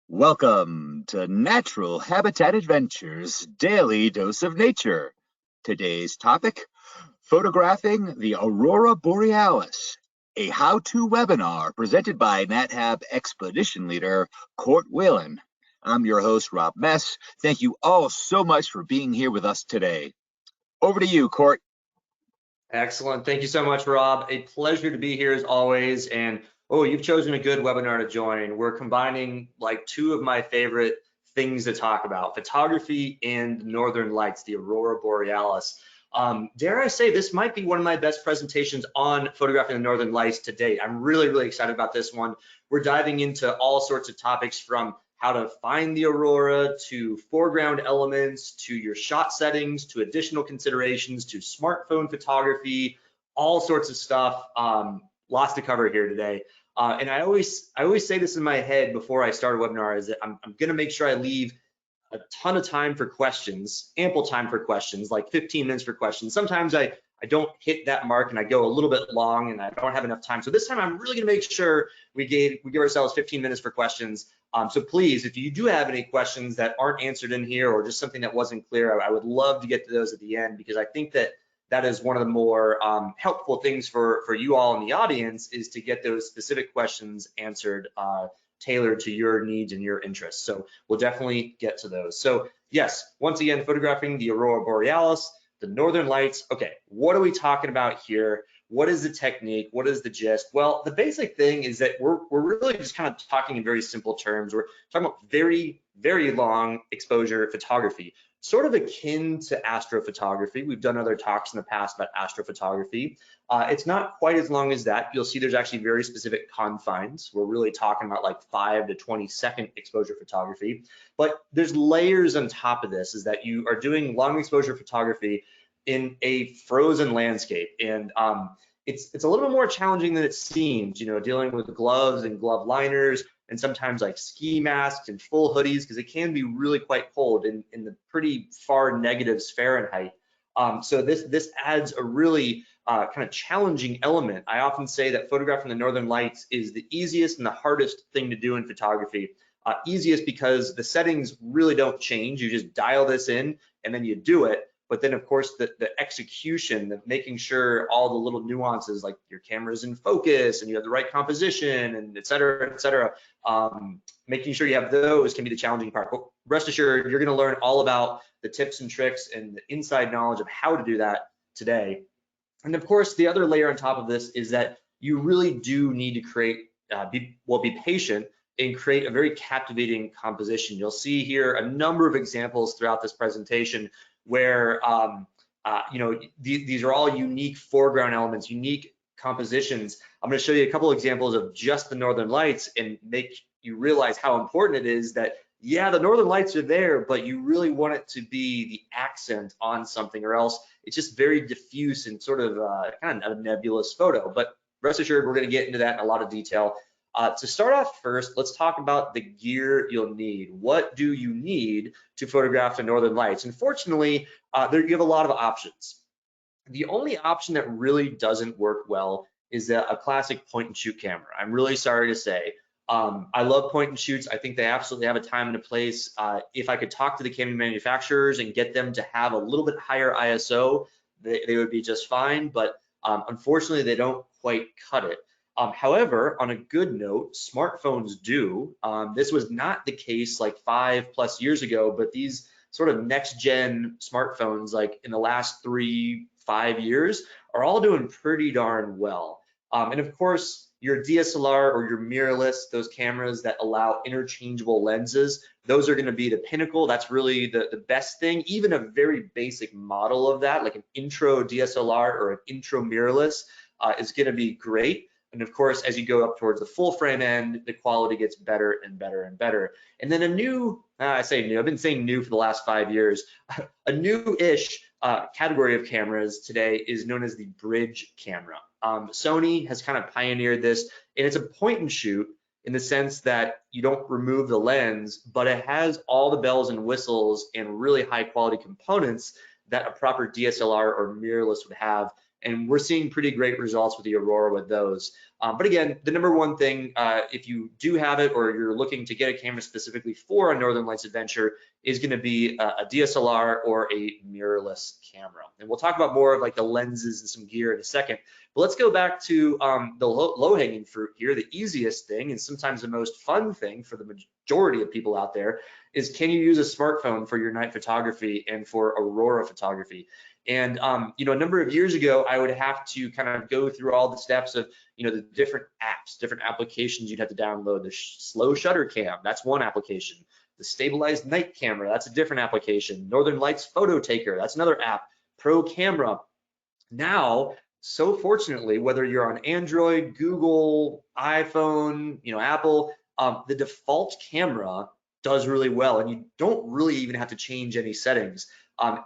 Welcome to Natural Habitat Adventures Daily Dose of Nature. Today's topic, photographing the Aurora Borealis, a how-to webinar presented by NatHab Expedition Leader, Whelan. I'm your host, Rob Mess. Thank you all so much for being here with us today. Over to you, Court. Excellent. Thank you so much, Rob. A pleasure to be here as always. And you've chosen a good webinar to join. We're combining like two of my favorite things to talk about, photography and Northern Lights, the Aurora Borealis. Dare I say, this might be one of my best presentations on photographing the Northern Lights to date. I'm really excited about this one. We're diving into all sorts of topics from how to find the aurora, to foreground elements, to your shot settings, to additional considerations, to smartphone photography, all sorts of stuff. Lots to cover here today. And I always say this in my head before I start a webinar, is that I'm gonna make sure I leave a ton of time for questions, ample time for questions, like 15 minutes for questions. Sometimes I don't hit that mark and I go a little bit long and I don't have enough time. So this time I'm really gonna make sure we give ourselves 15 minutes for questions. So please, if you do have any questions that aren't answered in here or just something that wasn't clear, I would love to get to those at the end, because I think that is one of the more helpful things for you all in the audience, is to get those specific questions answered tailored to your needs and your interests. So we'll definitely get to those. So yes, once again, photographing the Aurora Borealis, the Northern Lights. Okay, what are we talking about here? What is the technique? What is the gist? Well, the basic thing is that we're really just kind of talking in very simple terms. We're talking about very long exposure photography, sort of akin to astrophotography. We've done other talks in the past about astrophotography. It's not quite as long as that. You'll see there's actually very specific confines. We're really talking about like 5 to 20 second exposure photography. But there's layers on top of this, is that you are doing long exposure photography in a frozen landscape. And it's a little bit more challenging than it seems, dealing with gloves and glove liners, and sometimes like ski masks and full hoodies, because it can be really quite cold in the pretty far negatives Fahrenheit. So this adds a really kind of challenging element. I often say that photographing the Northern Lights is the easiest and the hardest thing to do in photography. Easiest because the settings really don't change. You just dial this in and then you do it. But then, of course, the execution, the making sure all the little nuances, like your camera's in focus and you have the right composition, and et cetera, making sure you have those can be the challenging part. But rest assured, you're going to learn all about the tips and tricks and the inside knowledge of how to do that today. And of course, the other layer on top of this is that you really do need to create, be patient and create a very captivating composition. You'll see here a number of examples throughout this presentation where these are all unique foreground elements, unique compositions. I'm going to show you a couple examples of just the Northern Lights and make you realize how important it is that, yeah, the Northern Lights are there, but you really want it to be the accent on something, or else it's just very diffuse and sort of kind of a nebulous photo. But rest assured, we're going to get into that in a lot of detail. To start off first, let's talk about the gear you'll need. What do you need to photograph the Northern Lights? And fortunately, you have a lot of options. The only option that really doesn't work well is a classic point and shoot camera. I'm really sorry to say. I love point and shoots. I think they absolutely have a time and a place. If I could talk to the camera manufacturers and get them to have a little bit higher ISO, they would be just fine. But unfortunately, they don't quite cut it. However, on a good note, smartphones do. This was not the case like 5+ years ago, but these sort of next gen smartphones, like in the last 3-5 years, are all doing pretty darn well. And of course, your DSLR or your mirrorless, those cameras that allow interchangeable lenses, those are going to be the pinnacle. That's really the best thing. Even a very basic model of that, like an intro DSLR or an intro mirrorless, is going to be great. And of course, as you go up towards the full frame end, the quality gets better and better and better. And then a new, I say new, I've been saying new for the last 5 years, a new-ish category of cameras today is known as the bridge camera. Sony has kind of pioneered this, and it's a point and shoot in the sense that you don't remove the lens, but it has all the bells and whistles and really high quality components that a proper DSLR or mirrorless would have. And we're seeing pretty great results with the Aurora with those. But again, the number one thing, if you do have it or you're looking to get a camera specifically for a Northern Lights adventure, is going to be a DSLR or a mirrorless camera. And we'll talk about more of like the lenses and some gear in a second. But let's go back to the low-hanging fruit here. The easiest thing and sometimes the most fun thing for the majority of people out there is, can you use a smartphone for your night photography and for Aurora photography? And you know, a number of years ago, I would have to kind of go through all the steps of, you know, the different apps, different applications you'd have to download. The slow shutter cam, that's one application. The stabilized night camera, that's a different application. Northern Lights photo taker, that's another app. Pro camera. Now, so fortunately, whether you're on Android, Google, iPhone, you know, Apple, the default camera does really well, and you don't really even have to change any settings.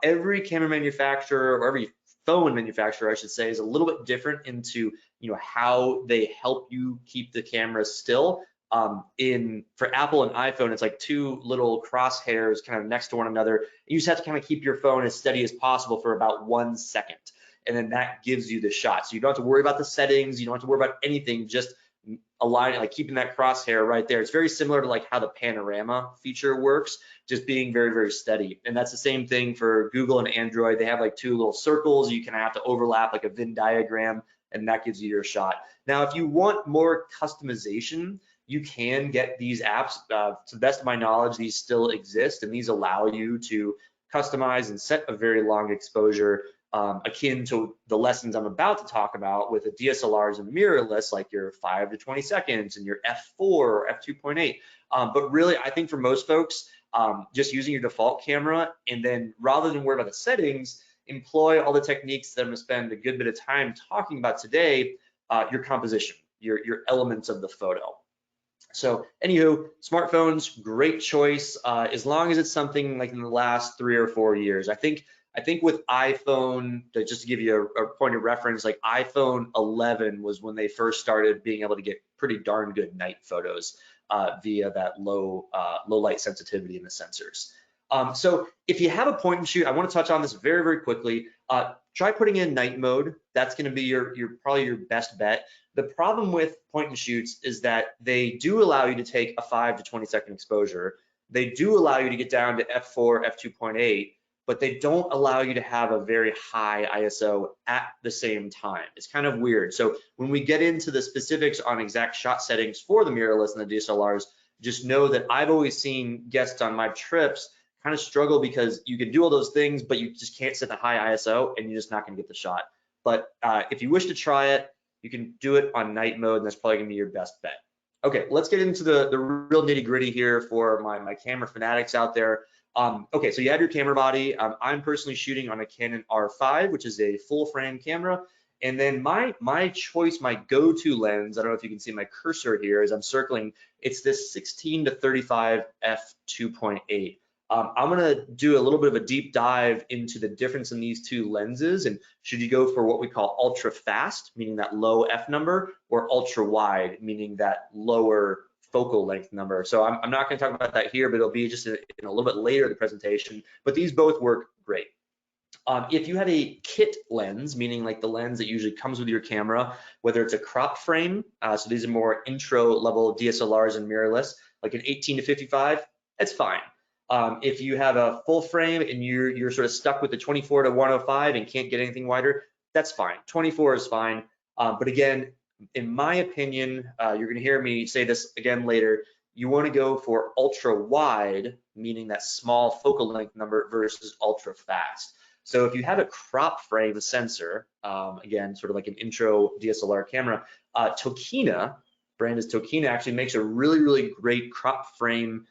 Every camera manufacturer, or every phone manufacturer, I should say, is a little bit different into, you know, how they help you keep the camera still. For Apple and iPhone, it's like two little crosshairs kind of next to one another. You just have to kind of keep your phone as steady as possible for about 1 second, and then that gives you the shot. So you don't have to worry about the settings, you don't have to worry about anything, just aligning, like keeping that crosshair right there. It's very similar to like how the panorama feature works, just being very, very steady. And that's the same thing for Google and Android. They have like two little circles you can have to overlap like a Venn diagram, and that gives you your shot. Now, if you want more customization, you can get these apps. To the best of my knowledge, these still exist, and these allow you to customize and set a very long exposure, akin to the lessons I'm about to talk about with the DSLRs and mirrorless, like your 5 to 20 seconds and your f4 or f2.8. But really, I think for most folks, just using your default camera, and then rather than worry about the settings, employ all the techniques that I'm gonna spend a good bit of time talking about today, your composition, your elements of the photo. So anywho, smartphones, great choice, as long as it's something like in the last 3 or 4 years. I think with iPhone, just to give you a point of reference, like iPhone 11 was when they first started being able to get pretty darn good night photos via that low light sensitivity in the sensors. So if you have a point and shoot, I want to touch on this very, very quickly. Try putting in night mode. That's going to be probably your best bet. The problem with point and shoots is that they do allow you to take a 5 to 20 second exposure. They do allow you to get down to f4, f2.8, but they don't allow you to have a very high ISO at the same time. It's kind of weird. So when we get into the specifics on exact shot settings for the mirrorless and the DSLRs, just know that I've always seen guests on my trips kind of struggle because you can do all those things, but you just can't set the high ISO and you're just not gonna get the shot. But if you wish to try it, you can do it on night mode, and that's probably gonna be your best bet. Okay, let's get into the real nitty gritty here for my camera fanatics out there. Okay, so you have your camera body. I'm personally shooting on a Canon R5, which is a full frame camera. And then my choice, my go-to lens, I don't know if you can see my cursor here as I'm circling, it's this 16 to 35 f2.8. I'm gonna do a little bit of a deep dive into the difference in these two lenses, and should you go for what we call ultra fast, meaning that low f number, or ultra wide, meaning that lower focal length number. So I'm not gonna talk about that here, but it'll be just in a little bit later in the presentation, but these both work great. If you have a kit lens, meaning like the lens that usually comes with your camera, whether it's a crop frame, so these are more intro level DSLRs and mirrorless, like an 18 to 55, that's fine. If you have a full frame and you're sort of stuck with the 24 to 105 and can't get anything wider, that's fine. 24 is fine. But again, in my opinion, you're gonna hear me say this again later, you wanna go for ultra wide, meaning that small focal length number versus ultra fast. So if you have a crop frame sensor, again, sort of like an intro DSLR camera, Tokina, brand is Tokina, actually makes a really, really great crop frame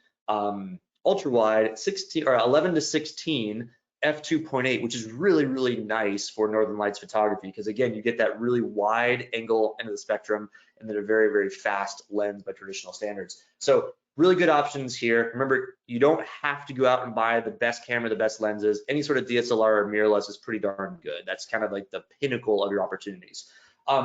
ultra wide 11 to 16 f2.8, which is really, really nice for Northern Lights photography, because again, you get that really wide angle end of the spectrum and then a very, very fast lens by traditional standards. So really good options here. Remember, you don't have to go out and buy the best camera, the best lenses. Any sort of DSLR or mirrorless is pretty darn good. That's kind of like the pinnacle of your opportunities.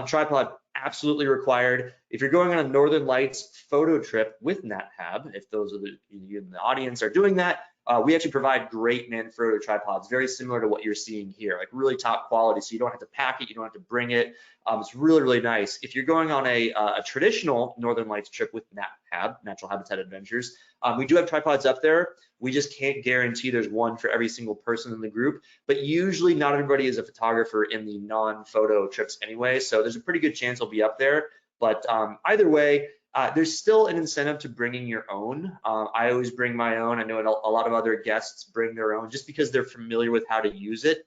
Tripod, absolutely required. If you're going on a Northern Lights photo trip with NatHab, if those of you in the audience are doing that, we actually provide great Manfrotto tripods, very similar to what you're seeing here, like really top quality. So you don't have to pack it, you don't have to bring it. It's really, really nice. If you're going on a traditional Northern Lights trip with NatHab, Natural Habitat Adventures, we do have tripods up there. We just can't guarantee there's one for every single person in the group, but usually not everybody is a photographer in the non-photo trips anyway, so there's a pretty good chance I'll be up there. But either way, there's still an incentive to bringing your own. I always bring my own. I know a lot of other guests bring their own just because they're familiar with how to use it.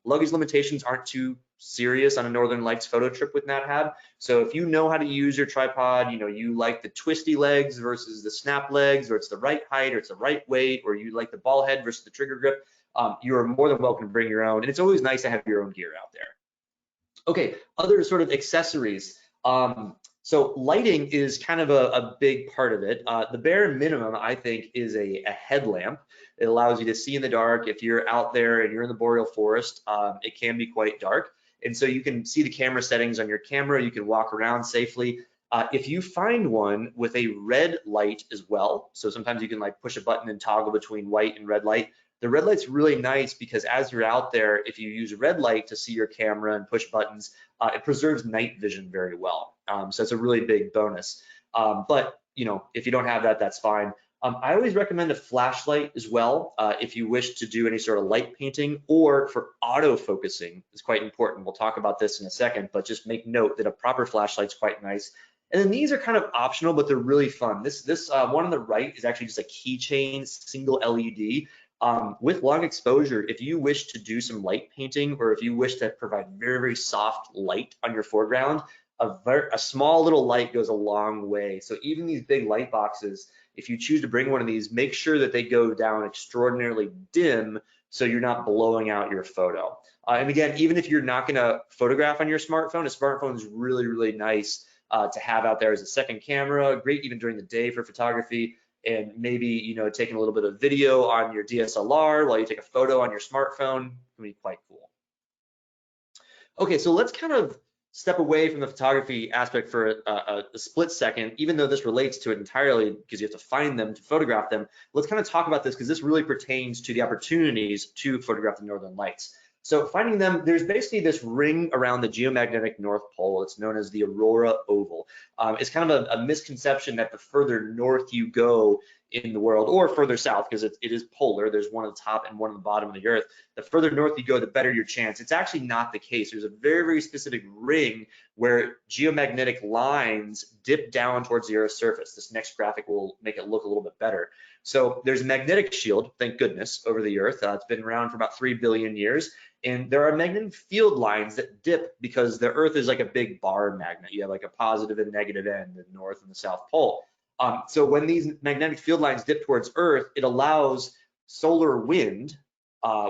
Luggage limitations aren't too serious on a Northern Lights photo trip with NatHab. So if you know how to use your tripod, you know, you like the twisty legs versus the snap legs, or it's the right height, or it's the right weight, or you like the ball head versus the trigger grip, you are more than welcome to bring your own. And it's always nice to have your own gear out there. Okay, other sort of accessories. So lighting is kind of a big part of it. The bare minimum, I think, is a headlamp. It allows you to see in the dark. If you're out there and you're in the boreal forest, it can be quite dark. And so you can see the camera settings on your camera. You can walk around safely. If you find one with a red light as well, so sometimes you can like push a button and toggle between white and red light. The red light's really nice because as you're out there, if you use red light to see your camera and push buttons, it preserves night vision very well. So it's a really big bonus. But you know, if you don't have that, that's fine. I always recommend a flashlight as well if you wish to do any sort of light painting, or for auto focusing is quite important. We'll talk about this in a second, but just make note that a proper flashlight's quite nice. And then these are kind of optional, but they're really fun. This one on the right is actually just a keychain single LED. With long exposure, if you wish to do some light painting, or if you wish to provide very, very soft light on your foreground, a small little light goes a long way. So even these big light boxes, if you choose to bring one of these, make sure that they go down extraordinarily dim so you're not blowing out your photo. And again, even if you're not gonna photograph on your smartphone, a smartphone is really, really nice to have out there as a second camera, great even during the day for photography. And maybe, you know, taking a little bit of video on your DSLR while you take a photo on your smartphone can be quite cool. Okay, so let's kind of step away from the photography aspect for a split second, even though this relates to it entirely because you have to find them to photograph them. Let's kind of talk about this because this really pertains to the opportunities to photograph the Northern Lights. So finding them, there's basically this ring around the geomagnetic North Pole. It's known as the Aurora Oval. It's kind of a misconception that the further north you go in the world, or further south, because it is polar, there's one at the top and one at the bottom of the Earth. The further north you go, the better your chance. It's actually not the case. There's a very, very specific ring where geomagnetic lines dip down towards the Earth's surface. This next graphic will make it look a little bit better. So there's a magnetic shield, thank goodness, over the Earth. It's been around for about 3 billion years. And there are magnetic field lines that dip because the Earth is like a big bar magnet. You have like a positive and negative end, the North and the South Pole. So when these magnetic field lines dip towards Earth, it allows solar wind,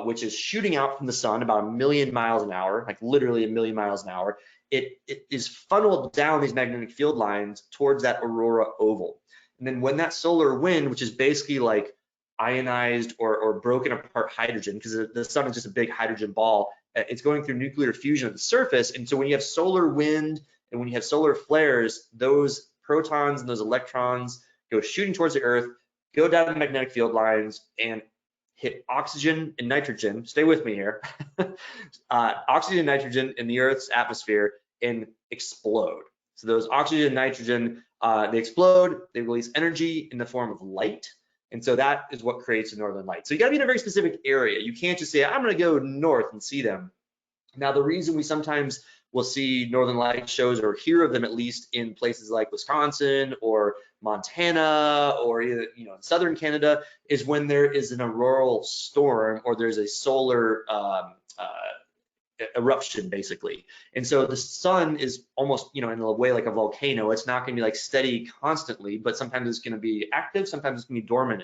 which is shooting out from the sun about 1 million miles an hour, like literally 1 million miles an hour. It is funneled down these magnetic field lines towards that Aurora Oval. And then when that solar wind, which is basically like ionized or broken apart hydrogen, because the sun is just a big hydrogen ball, it's going through nuclear fusion at the surface. And so when you have solar wind and when you have solar flares, those protons and those electrons go shooting towards the Earth, go down the magnetic field lines and hit oxygen and nitrogen. Stay with me here. Oxygen and nitrogen in the Earth's atmosphere and explode. So those oxygen and nitrogen, they explode, they release energy in the form of light. And so that is what creates the Northern Lights. So you gotta be in a very specific area. You can't just say, I'm gonna go north and see them. Now, the reason we sometimes will see Northern Light shows or hear of them at least in places like Wisconsin or Montana or in southern Canada is when there is an auroral storm or there's a solar eruption basically. And so the sun is almost, in a way like a volcano. It's not going to be like steady constantly, but sometimes it's going to be active, sometimes it's going to be dormant.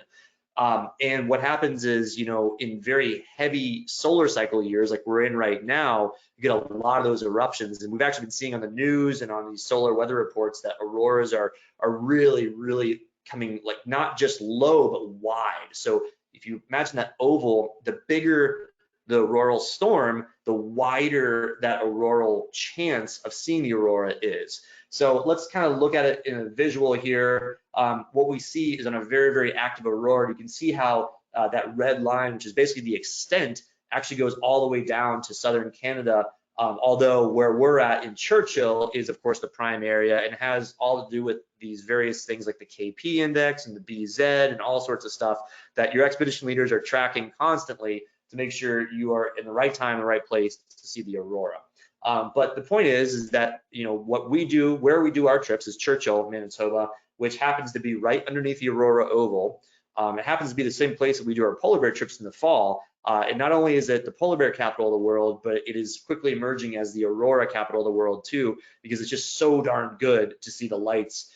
And what happens is, in very heavy solar cycle years like we're in right now, you get a lot of those eruptions. And we've actually been seeing on the news and on these solar weather reports that auroras are really, really coming like not just low, but wide. So if you imagine that oval, the bigger the auroral storm, the wider that auroral chance of seeing the aurora is. So let's kind of look at it in a visual here. What we see is on a very, very active aurora, you can see how that red line, which is basically the extent, actually goes all the way down to southern Canada. Although where we're at in Churchill is, of course, the prime area and has all to do with these various things like the KP index and the BZ and all sorts of stuff that your expedition leaders are tracking constantly to make sure you are in the right time, in the right place to see the aurora. But the point is that, you know, what we do, where we do our trips is Churchill, Manitoba, which happens to be right underneath the Aurora Oval. It happens to be the same place that we do our polar bear trips in the fall. And not only is it the polar bear capital of the world, but it is quickly emerging as the aurora capital of the world too, because it's just so darn good to see the lights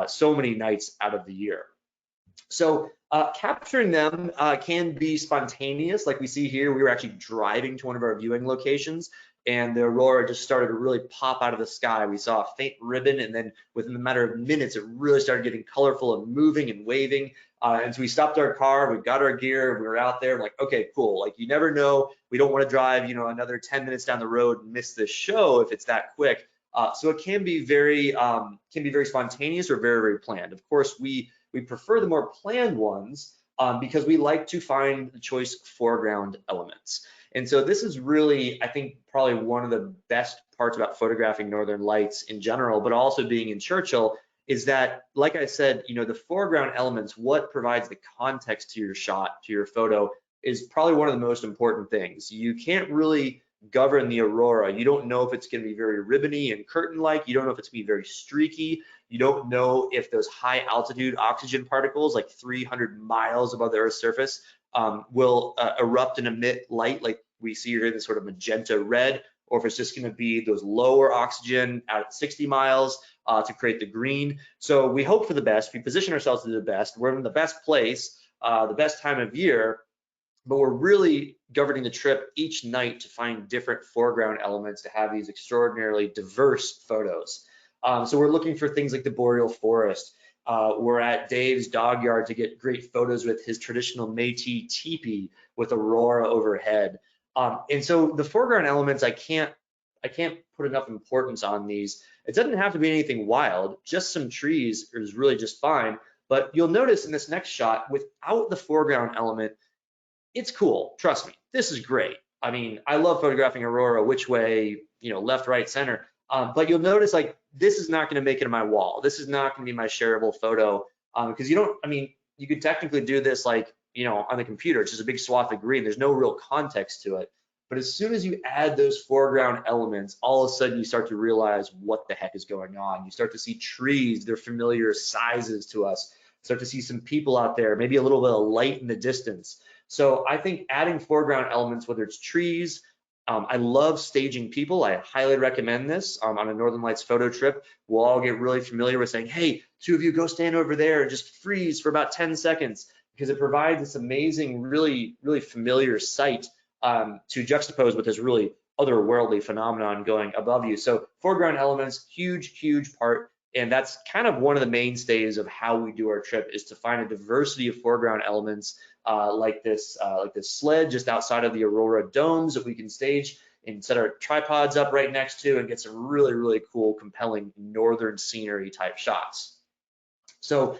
so many nights out of the year. So capturing them can be spontaneous. Like we see here, we were actually driving to one of our viewing locations and the aurora just started to really pop out of the sky. We saw a faint ribbon, and then within a matter of minutes, it really started getting colorful and moving and waving. And so we stopped our car, we got our gear, we were out there, like, okay, cool. Like, you never know. We don't want to drive, you know, another 10 minutes down the road and miss this show if it's that quick. So it can be very spontaneous or very, very planned. Of course, we prefer the more planned ones because we like to find the choice foreground elements. And so this is really, I think, probably one of the best parts about photographing Northern Lights in general, but also being in Churchill, is that, like I said, you know, the foreground elements, what provides the context to your shot, to your photo, is probably one of the most important things. You can't really govern the aurora. You don't know if it's going to be very ribbony and curtain-like. You don't know if it's going to be very streaky. You don't know if those high altitude oxygen particles, like 300 miles above the Earth's surface, will erupt and emit light like we see here in this sort of magenta red, or if it's just going to be those lower oxygen out at 60 miles to create the green. So we hope for the best. We position ourselves to do the best. We're in the best place, the best time of year, but we're really governing the trip each night to find different foreground elements to have these extraordinarily diverse photos. So we're looking for things like the boreal forest. We're at Dave's dog yard to get great photos with his traditional Métis teepee with aurora overhead. And so the foreground elements, I can't put enough importance on these. It doesn't have to be anything wild, just some trees is really just fine. But you'll notice in this next shot, without the foreground element, it's cool, trust me, this is great. I mean, I love photographing aurora which way, you know, left, right, center. But you'll notice, like, this is not gonna make it on my wall. This is not gonna be my shareable photo because you don't, I mean, you could technically do this like, you know, on the computer. It's just a big swath of green. There's no real context to it. But as soon as you add those foreground elements, all of a sudden you start to realize what the heck is going on. You start to see trees, they're familiar sizes to us. Start to see some people out there, maybe a little bit of light in the distance. So I think adding foreground elements, whether it's trees, I love staging people. I highly recommend this on a Northern Lights photo trip. We'll all get really familiar with saying, hey, two of you go stand over there and just freeze for about 10 seconds because it provides this amazing, really, really familiar sight to juxtapose with this really otherworldly phenomenon going above you. So foreground elements, huge, huge part. And that's kind of one of the mainstays of how we do our trip, is to find a diversity of foreground elements like this sled just outside of the Aurora domes that we can stage and set our tripods up right next to and get some really, really cool, compelling northern scenery type shots. So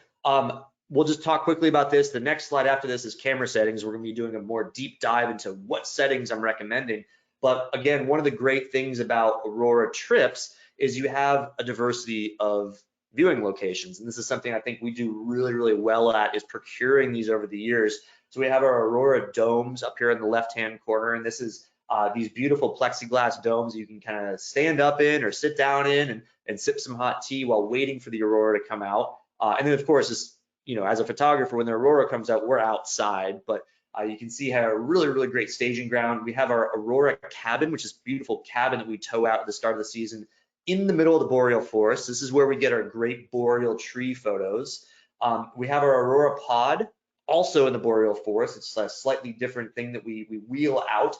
we'll just talk quickly about this. The next slide after this is camera settings. We're gonna be doing a more deep dive into what settings I'm recommending. But again, one of the great things about Aurora trips is you have a diversity of viewing locations. And this is something I think we do really, really well at, is procuring these over the years. So we have our Aurora domes up here in the left-hand corner. And this is these beautiful plexiglass domes you can kind of stand up in or sit down in and sip some hot tea while waiting for the Aurora to come out. And then of course, this, you know, as a photographer, when the Aurora comes out, we're outside, but you can see how a really, really great staging ground. We have our Aurora cabin, which is a beautiful cabin that we tow out at the start of the season in the middle of the boreal forest. This is where we get our great boreal tree photos. We have our Aurora pod, also in the boreal forest. It's a slightly different thing that we wheel out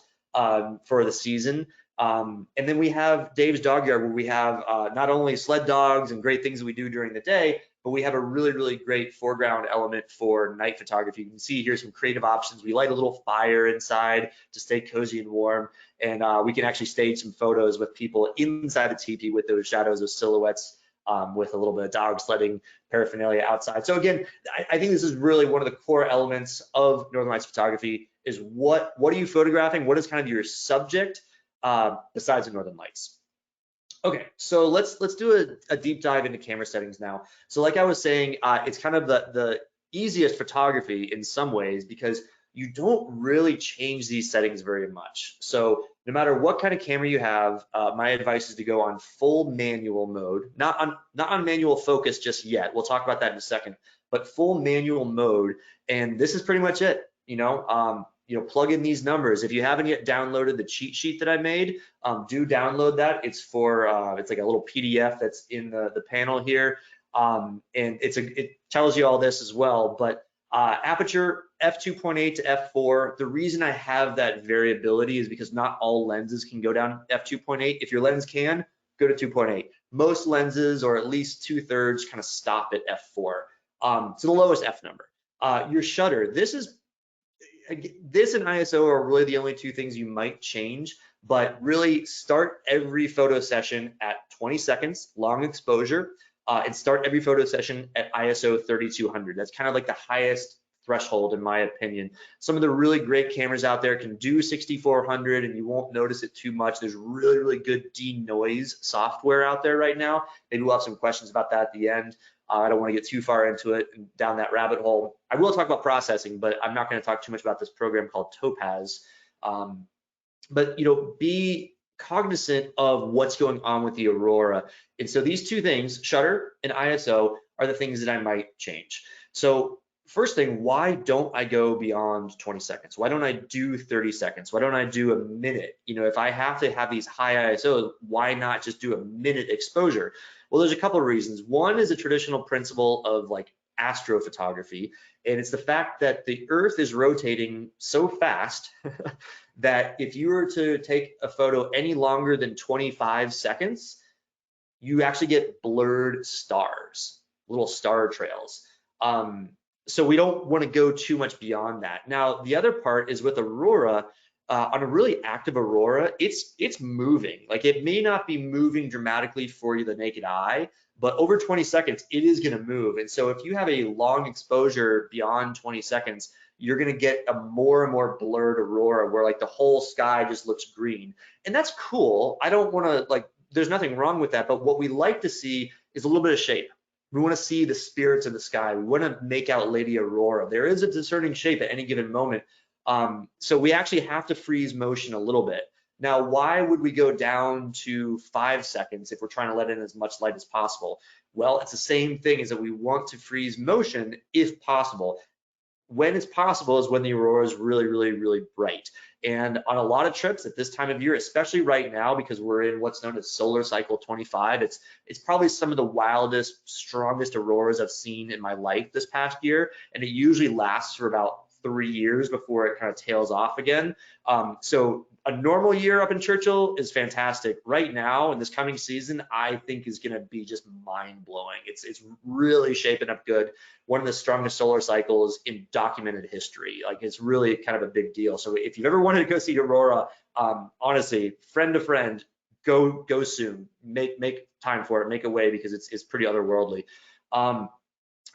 for the season. And then we have Dave's dog yard, where we have not only sled dogs and great things that we do during the day, but we have a really, really great foreground element for night photography. You can see here some creative options. We light a little fire inside to stay cozy and warm, and we can actually stage some photos with people inside a teepee with those shadows, those silhouettes, with a little bit of dog sledding paraphernalia outside. So again, I think this is really one of the core elements of Northern Lights photography is what are you photographing? What is kind of your subject besides the Northern Lights? Okay, so let's do a deep dive into camera settings now. So like I was saying, it's kind of the easiest photography in some ways because you don't really change these settings very much. So no matter what kind of camera you have, my advice is to go on full manual mode, not on manual focus just yet. We'll talk about that in a second, but full manual mode, and this is pretty much it. Plug in these numbers. If you haven't yet downloaded the cheat sheet that I made, do download that. It's for it's like a little PDF that's in the panel here, and it tells you all this as well. But aperture f2.8 to f4. The reason I have that variability is because not all lenses can go down f2.8. If your lens can, go to 2.8. Most lenses, or at least 2/3, kind of stop at f4. So the lowest f number. Your shutter. This and ISO are really the only two things you might change, but really start every photo session at 20 seconds, long exposure, and start every photo session at ISO 3200. That's kind of like the highest threshold in my opinion. Some of the really great cameras out there can do 6400 and you won't notice it too much. There's really, really good denoise software out there right now. Maybe we'll have some questions about that at the end. I don't want to get too far into it and down that rabbit hole. I will talk about processing, but I'm not going to talk too much about this program called Topaz. But be cognizant of what's going on with the Aurora. And so these two things, shutter and ISO, are the things that I might change. So first thing, why don't I go beyond 20 seconds? Why don't I do 30 seconds? Why don't I do a minute? If I have to have these high ISOs, why not just do a minute exposure? Well, there's a couple of reasons. One is a traditional principle of like astrophotography, and it's the fact that the Earth is rotating so fast that if you were to take a photo any longer than 25 seconds, you actually get blurred stars, little star trails. So we don't want to go too much beyond that. Now, the other part is with Aurora, on a really active Aurora, it's moving. Like it may not be moving dramatically for the naked eye, but over 20 seconds, it is going to move. And so if you have a long exposure beyond 20 seconds, you're going to get a more and more blurred Aurora where like the whole sky just looks green. And that's cool. I don't want to there's nothing wrong with that. But what we like to see is a little bit of shape. We want to see the spirits of the sky. We want to make out Lady Aurora. There is a discerning shape at any given moment. So we actually have to freeze motion a little bit. Now, why would we go down to 5 seconds if we're trying to let in as much light as possible? Well, it's the same thing as that we want to freeze motion if possible. When it's possible is when the Aurora is really, really, really bright. And on a lot of trips at this time of year, especially right now, because we're in what's known as solar cycle 25, it's probably some of the wildest, strongest auroras I've seen in my life this past year. And it usually lasts for about 3 years before it kind of tails off again. So a normal year up in Churchill is fantastic. Right now in this coming season, I think is going to be just mind blowing. It's really shaping up good. One of the strongest solar cycles in documented history. Like it's really kind of a big deal. So if you've ever wanted to go see Aurora, honestly, friend to friend, go soon. Make time for it. Make a way because it's pretty otherworldly.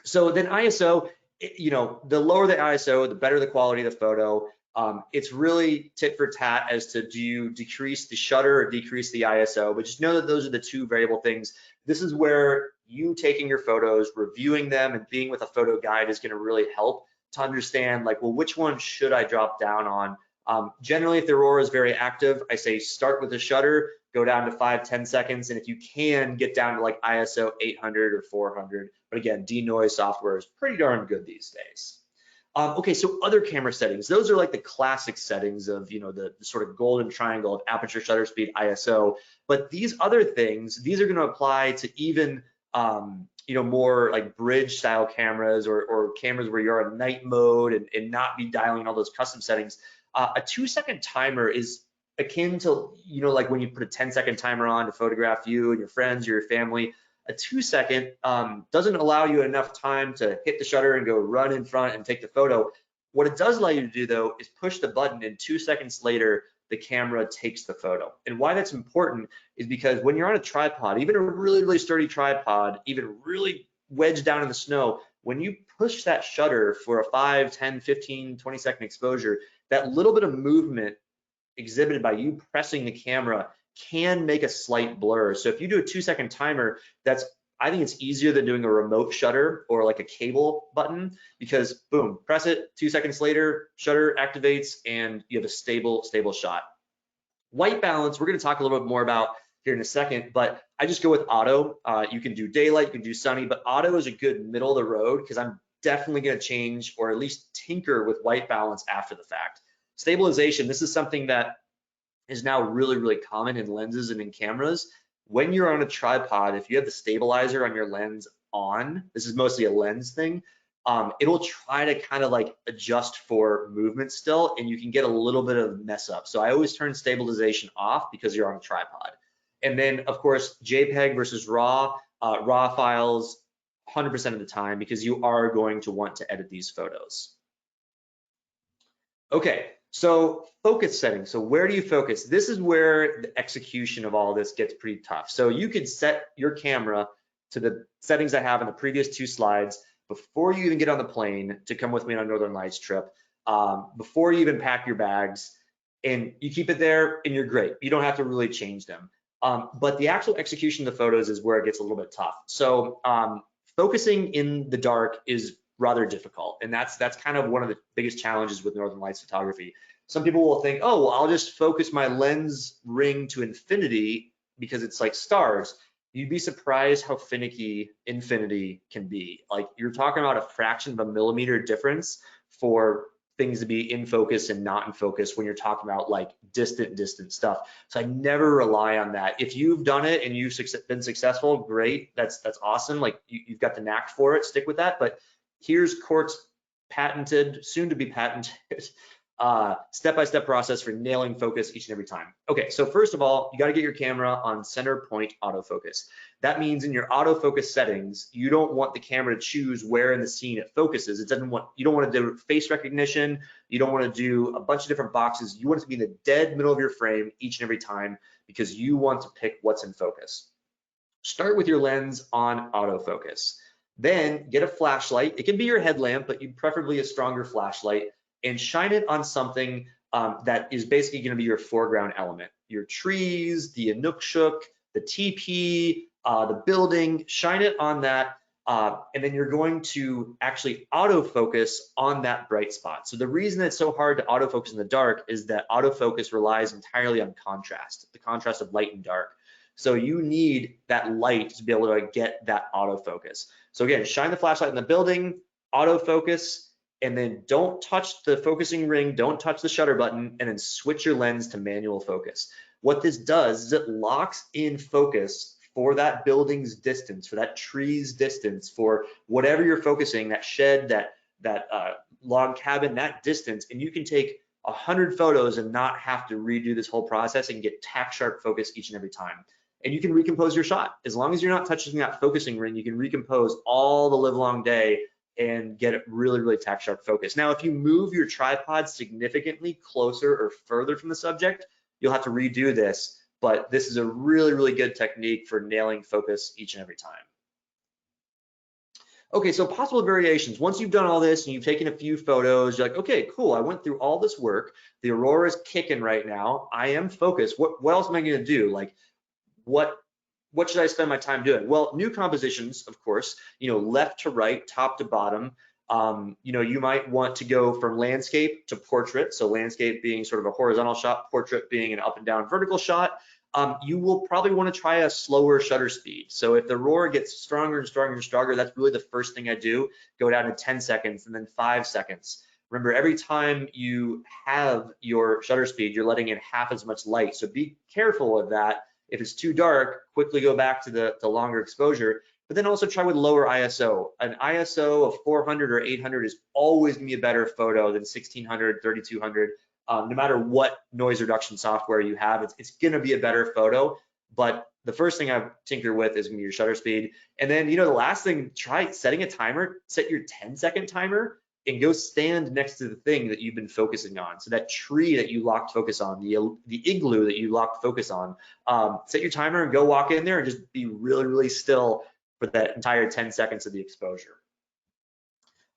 So then ISO. The lower the ISO, the better the quality of the photo. It's really tit for tat as to do you decrease the shutter or decrease the ISO, but just know that those are the two variable things. This is where you taking your photos, reviewing them, and being with a photo guide is going to really help to understand which one should I drop down on. Generally, if the Aurora is very active, I say start with the shutter, go down to 5-10 seconds, and if you can, get down to ISO 800 or 400. But again, denoise software is pretty darn good these days. Okay, so other camera settings, those are the classic settings of the sort of golden triangle of aperture, shutter speed, ISO. But these other things, these are going to apply to even more bridge style cameras or cameras where you're in night mode and not be dialing all those custom settings. A 2-second timer is akin to when you put a 10-second timer on to photograph you and your friends or your family. A 2-second doesn't allow you enough time to hit the shutter and go run in front and take the photo. What it does allow you to do though is push the button, and 2 seconds later, the camera takes the photo. And why that's important is because when you're on a tripod, even a really, really sturdy tripod, even really wedged down in the snow, when you push that shutter for a 5, 10, 15, 20-second exposure, that little bit of movement exhibited by you pressing the camera can make a slight blur. So if you do a 2-second timer, I think it's easier than doing a remote shutter or like a cable button, because boom, press it, 2 seconds later, shutter activates and you have a stable shot. White balance, we're gonna talk a little bit more about here in a second, but I just go with auto. You can do daylight, you can do sunny, but auto is a good middle of the road because I'm definitely gonna change or at least tinker with white balance after the fact. Stabilization, this is something that is now really, really common in lenses and in cameras. When you're on a tripod, if you have the stabilizer on your lens on, this is mostly a lens thing, it'll try to kind of like adjust for movement still, and you can get a little bit of mess up. So I always turn stabilization off because you're on a tripod. And then of course, JPEG versus RAW files 100% of the time, because you are going to want to edit these photos. Okay, so focus settings. So where do you focus? This is where the execution of all this gets pretty tough. So you could set your camera to the settings I have in the previous 2 slides before you even get on the plane to come with me on a Northern Lights trip, before you even pack your bags, and you keep it there and you're great. You don't have to really change them. But the actual execution of the photos is where it gets a little bit tough. So focusing in the dark is rather difficult, and that's kind of one of the biggest challenges with Northern Lights photography. Some people will think, oh, well, I'll just focus my lens ring to infinity because it's like stars. You'd be surprised how finicky infinity can be. Like, you're talking about a fraction of a millimeter difference for things to be in focus and not in focus when you're talking about like distant stuff. So I never rely on that. If you've done it and you've been successful, great, that's awesome. Like, you've got the knack for it, stick with that. But here's Court's patented, soon to be patented, step-by-step process for nailing focus each and every time. Okay, so first of all, you got to get your camera on center point autofocus. That means in your autofocus settings, you don't want the camera to choose where in the scene it focuses. You don't want to do face recognition. You don't want to do a bunch of different boxes. You want it to be in the dead middle of your frame each and every time, because you want to pick what's in focus. Start with your lens on autofocus. Then get a flashlight. It can be your headlamp, but you preferably a stronger flashlight, and shine it on something that is basically going to be your foreground element. Your trees, the Inukshuk, the teepee, the building, shine it on that, and then you're going to actually autofocus on that bright spot. So the reason it's so hard to autofocus in the dark is that autofocus relies entirely on contrast, the contrast of light and dark. So you need that light to be able to get that autofocus. So again, shine the flashlight in the building, autofocus, and then don't touch the focusing ring, don't touch the shutter button, and then switch your lens to manual focus. What this does is it locks in focus for that building's distance, for that tree's distance, for whatever you're focusing, that shed, that log cabin, that distance, and you can take 100 photos and not have to redo this whole process and get tack sharp focus each and every time. And you can recompose your shot. As long as you're not touching that focusing ring, you can recompose all the live long day and get it really, really tack sharp focus. Now, if you move your tripod significantly closer or further from the subject, you'll have to redo this, but this is a really, really good technique for nailing focus each and every time. Okay, so possible variations. Once you've done all this and you've taken a few photos, you're like, okay, cool, I went through all this work. The Aurora is kicking right now. I am focused. What else am I gonna do? Like, what should I spend my time doing? Well, new compositions, of course, left to right, top to bottom. You might want to go from landscape to portrait. So landscape being sort of a horizontal shot, portrait being an up and down vertical shot. You will probably want to try a slower shutter speed. So if the Aurora gets stronger and stronger and stronger, that's really the first thing I do. Go down to 10 seconds and then 5 seconds. Remember, every time you have your shutter speed, you're letting in half as much light. So be careful of that. If it's too dark, quickly go back to the longer exposure, but then also try with lower ISO. An ISO of 400 or 800 is always gonna be a better photo than 1600, 3200. No matter what noise reduction software you have, it's gonna be a better photo, but the first thing I tinker with is gonna be your shutter speed. And then, the last thing, try setting a timer, set your 10-second timer and go stand next to the thing that you've been focusing on. So that tree that you locked focus on, the igloo that you locked focus on, set your timer and go walk in there and just be really, really still for that entire 10 seconds of the exposure.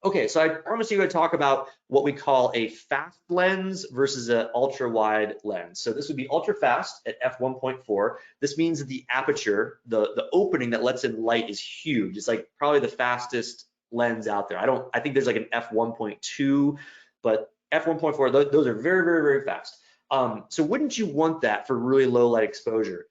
Okay, so I promised you I'd talk about what we call a fast lens versus an ultra wide lens. So this would be ultra fast at f1.4. This means that the aperture, the opening that lets in light is huge. It's like probably the fastest lens out there. I think there's like an f1.2, but f1.4, those are very, very, very fast. So wouldn't you want that for really low light exposure?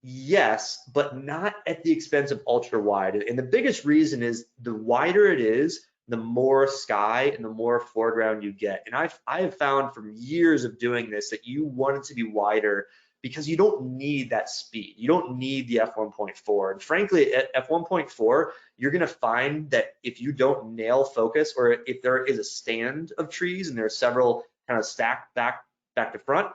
Yes, but not at the expense of ultra wide. And the biggest reason is the wider it is, the more sky and the more foreground you get. And I have found from years of doing this that you want it to be wider because you don't need that speed. You don't need the f1.4. And frankly, at f1.4, you're gonna find that if you don't nail focus, or if there is a stand of trees and there are several kind of stacked back to front,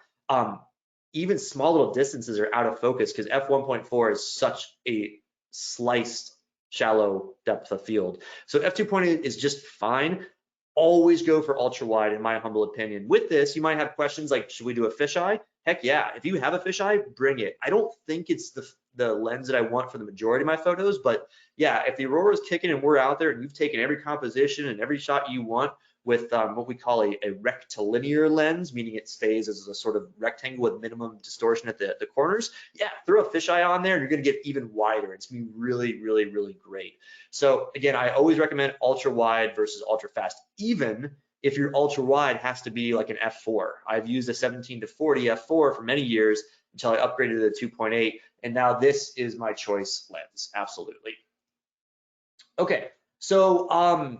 even small little distances are out of focus because f1.4 is such a sliced, shallow depth of field. So f2.8 is just fine. Always go for ultra wide, in my humble opinion. With this, you might have questions like, should we do a fisheye? Heck yeah, if you have a fisheye, bring it. I don't think it's the lens that I want for the majority of my photos, but yeah, if the Aurora is kicking and we're out there and you've taken every composition and every shot you want with what we call a rectilinear lens, meaning it stays as a sort of rectangle with minimum distortion at the corners, yeah, throw a fisheye on there and you're gonna get even wider. It's gonna be really, really, really great. So again, I always recommend ultra wide versus ultra fast, even if your ultra wide has to be like an f4. I've used a 17 to 40 f4 for many years until I upgraded to the 2.8, and now this is my choice lens, absolutely. Okay, so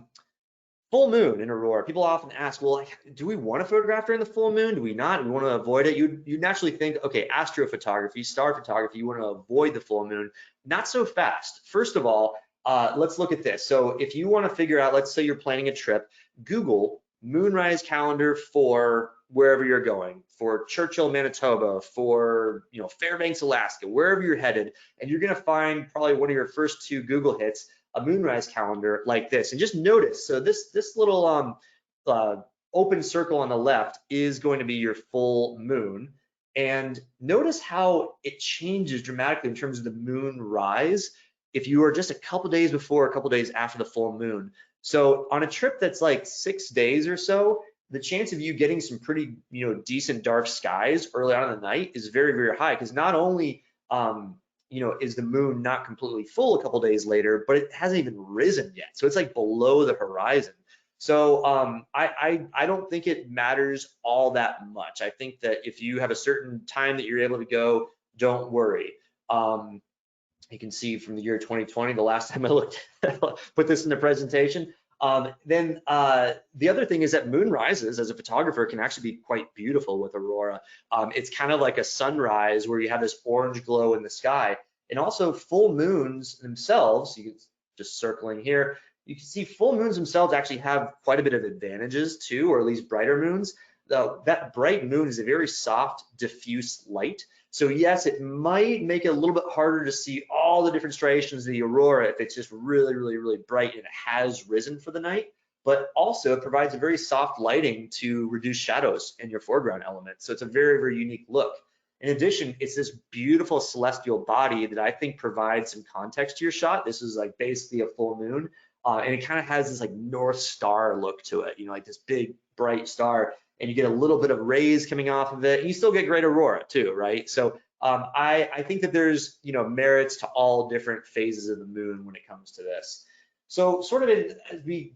full moon in Aurora. People often ask, well, do we want to photograph during the full moon? Do we not? Do we want to avoid it? You naturally think, okay, astrophotography, star photography, you want to avoid the full moon. Not so fast. First of all, let's look at this. So if you want to figure out, let's say you're planning a trip, Google moonrise calendar for wherever you're going, for Churchill, Manitoba, for Fairbanks, Alaska, wherever you're headed, and you're going to find probably one of your first 2 Google hits, a moonrise calendar like this. And just notice, so this little open circle on the left is going to be your full moon. And notice how it changes dramatically in terms of the moon rise if you are just a couple days before, a couple days after the full moon. So on a trip that's like 6 days or so, the chance of you getting some pretty decent dark skies early on in the night is very, very high, because not only is the moon not completely full a couple days later, but it hasn't even risen yet. So it's like below the horizon. So I don't think it matters all that much. I think that if you have a certain time that you're able to go, don't worry. You can see from the year 2020, the last time I looked, put this in the presentation. Then the other thing is that moon rises as a photographer can actually be quite beautiful with Aurora. It's kind of like a sunrise where you have this orange glow in the sky. And also full moons themselves, you can just circling here, you can see full moons themselves actually have quite a bit of advantages too, or at least brighter moons. That bright moon is a very soft, diffuse light. So yes, it might make it a little bit harder to see all the different striations of the Aurora if it's just really, really, really bright and it has risen for the night. But also it provides a very soft lighting to reduce shadows in your foreground elements. So it's a very, very unique look. In addition, it's this beautiful celestial body that I think provides some context to your shot. This is like basically a full moon. And it kind of has this like North Star look to it, like this big bright star. And you get a little bit of rays coming off of it. And you still get great Aurora too, right? So I think that there's merits to all different phases of the moon when it comes to this. So sort of as we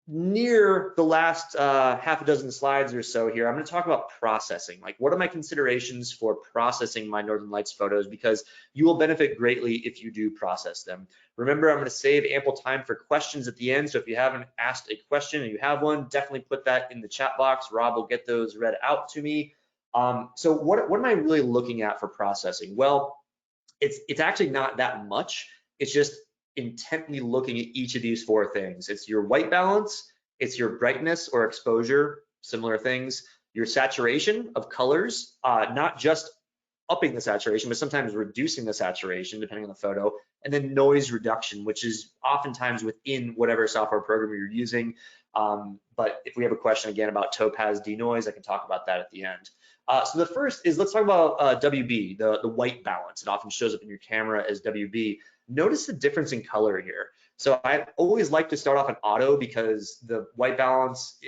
near the last half a dozen slides or so here, I'm going to talk about processing. Like, what are my considerations for processing my Northern Lights photos? Because you will benefit greatly if you do process them. Remember, I'm going to save ample time for questions at the end. So if you haven't asked a question and you have one, definitely put that in the chat box. Rob will get those read out to me. So what am I really looking at for processing? Well, it's actually not that much. It's just intently looking at each of these 4 things. It's your white balance, it's your brightness or exposure, similar things, your saturation of colors, not just upping the saturation, but sometimes reducing the saturation depending on the photo, and then noise reduction, which is oftentimes within whatever software program you're using. But if we have a question again about topaz denoise, I can talk about that at the end. So the first is, let's talk about WB, the white balance. It often shows up in your camera as WB. Notice the difference in color here. So I always like to start off on auto because the white balance,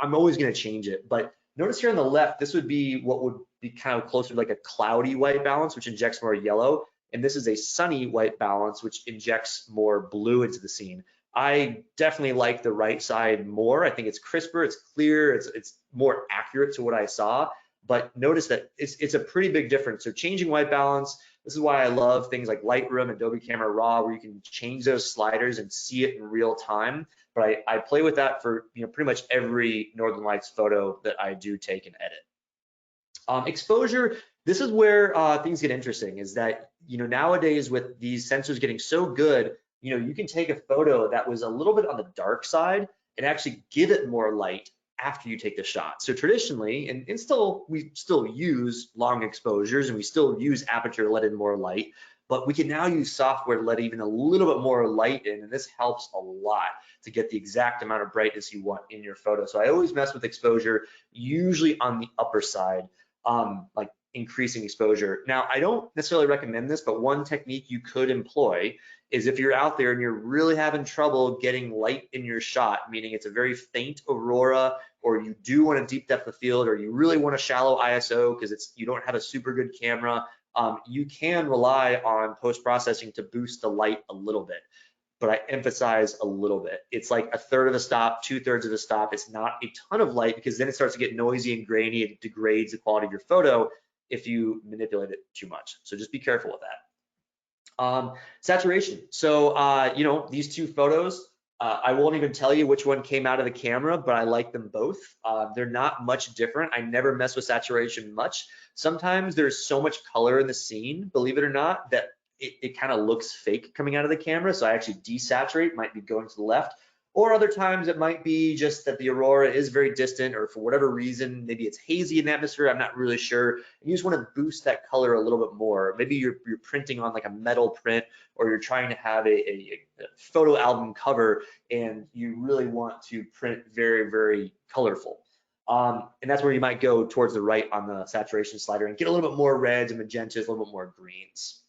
I'm always going to change it. But notice here on the left, this would be what would be kind of closer to like a cloudy white balance, which injects more yellow. And this is a sunny white balance, which injects more blue into the scene. I definitely like the right side more. I think it's crisper, it's clear, it's more accurate to what I saw. But notice that it's a pretty big difference. So changing white balance, this is why I love things like Lightroom, Adobe Camera Raw, where you can change those sliders and see it in real time. But I play with that for pretty much every Northern Lights photo that I do take and edit. Exposure, this is where things get interesting, is that nowadays with these sensors getting so good, you can take a photo that was a little bit on the dark side and actually give it more light after you take the shot. So traditionally, and we still use long exposures and we still use aperture to let in more light, but we can now use software to let even a little bit more light in, and this helps a lot to get the exact amount of brightness you want in your photo. So I always mess with exposure, usually on the upper side, like increasing exposure. Now, I don't necessarily recommend this, but one technique you could employ is if you're out there and you're really having trouble getting light in your shot, meaning it's a very faint aurora, or you do want a deep depth of field, or you really want a shallow ISO because you don't have a super good camera, you can rely on post-processing to boost the light a little bit. But I emphasize a little bit. It's like a third of a stop, 2/3 of a stop. It's not a ton of light because then it starts to get noisy and grainy. It degrades the quality of your photo if you manipulate it too much. So just be careful with that. Saturation. So, these two photos, I won't even tell you which one came out of the camera, but I like them both. They're not much different. I never mess with saturation much. Sometimes there's so much color in the scene, believe it or not, that it kind of looks fake coming out of the camera. So I actually desaturate, might be going to the left. Or other times it might be just that the aurora is very distant, or for whatever reason, maybe it's hazy in the atmosphere, I'm not really sure. And you just want to boost that color a little bit more. Maybe you're printing on like a metal print, or you're trying to have a photo album cover and you really want to print very, very colorful. And that's where you might go towards the right on the saturation slider and get a little bit more reds and magentas, a little bit more greens.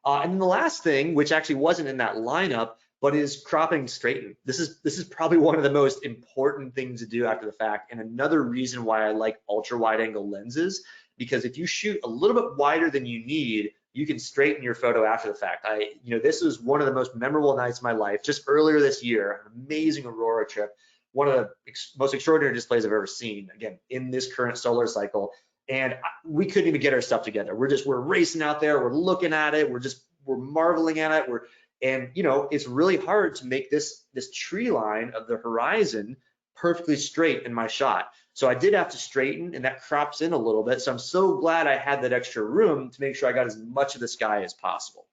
And then the last thing, which actually wasn't in that lineup, but is cropping straighten. This is probably one of the most important things to do after the fact, and another reason why I like ultra wide angle lenses, because if you shoot a little bit wider than you need, you can straighten your photo after the fact. This was one of the most memorable nights of my life. Just earlier this year, an amazing Aurora trip, one of the most extraordinary displays I've ever seen, again, in this current solar cycle. And we couldn't even get our stuff together. We're racing out there, we're looking at it, we're marveling at it, and it's really hard to make this tree line of the horizon perfectly straight in my shot. So I did have to straighten, and that crops in a little bit. So I'm so glad I had that extra room to make sure I got as much of the sky as possible.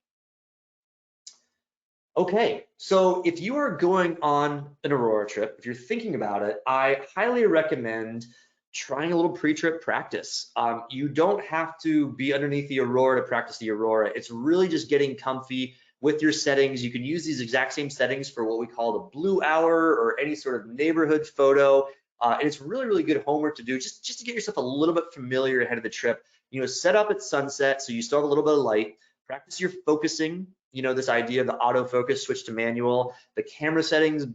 Okay, so if you are going on an Aurora trip, if you're thinking about it, I highly recommend trying a little pre-trip practice. You don't have to be underneath the Aurora to practice the Aurora. It's really just getting comfy with your settings. You can use these exact same settings for what we call the blue hour or any sort of neighborhood photo. And it's really, really good homework to do just to get yourself a little bit familiar ahead of the trip. Set up at sunset so you still have a little bit of light. Practice your focusing, this idea of the autofocus, switch to manual. The camera settings,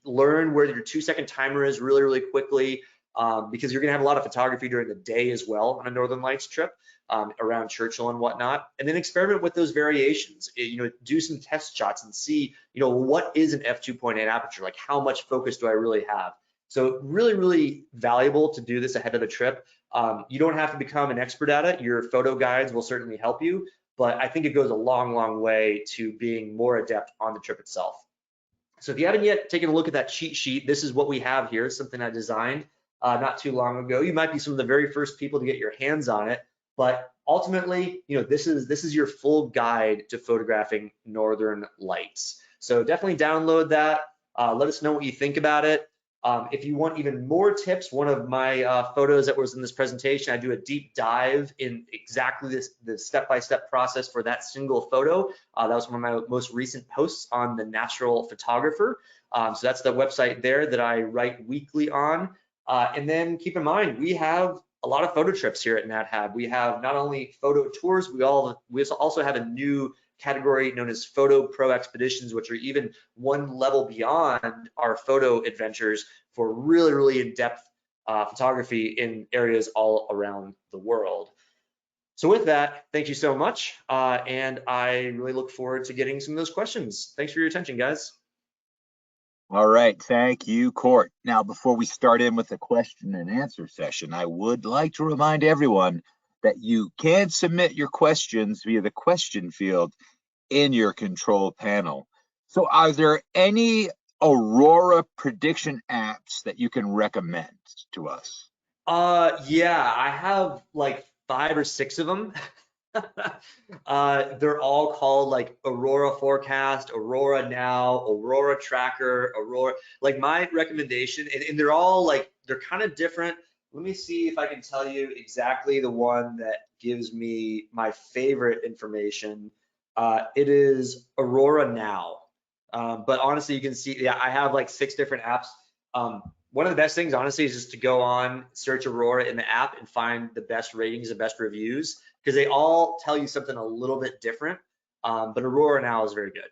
learn where your 2-second timer is really, really quickly. Because you're gonna have a lot of photography during the day as well on a Northern Lights trip, around Churchill and whatnot, and then experiment with those variations. Do some test shots and see, what is an f2.8 aperture? Like, how much focus do I really have? So really, really valuable to do this ahead of the trip. You don't have to become an expert at it. Your photo guides will certainly help you, but I think it goes a long, long way to being more adept on the trip itself. So if you haven't yet taken a look at that cheat sheet, this is what we have here. It's something I designed not too long ago. You might be some of the very first people to get your hands on it, but ultimately, this is your full guide to photographing Northern Lights. So definitely download that. Let us know what you think about it. If you want even more tips, one of my photos that was in this presentation, I do a deep dive in exactly the step-by-step process for that single photo. That was one of my most recent posts on the Natural Photographer. So that's the website there that I write weekly on. And then keep in mind, we have a lot of photo trips here at NatHab. We have not only photo tours, we also have a new category known as Photo Pro Expeditions, which are even one level beyond our photo adventures for really, really in-depth photography in areas all around the world. So with that, thank you so much. And I really look forward to getting some of those questions. Thanks for your attention, guys. All right, thank you, Court. Now, before we start in with the question and answer session, I would like to remind everyone that you can submit your questions via the question field in your control panel. So are there any Aurora prediction apps that you can recommend to us? Yeah, I have like 5 or 6 of them. They're all called like Aurora Forecast, Aurora Now, Aurora Tracker, Aurora. Like my recommendation, and they're all like, they're kind of different. Let me see if I can tell you exactly the one that gives me my favorite information. It is Aurora Now. But honestly, you can see, yeah, I have like 6 different apps. One of the best things, honestly, is just to go on, search Aurora in the app and find the best ratings, the best reviews, because they all tell you something a little bit different. But Aurora Now is very good.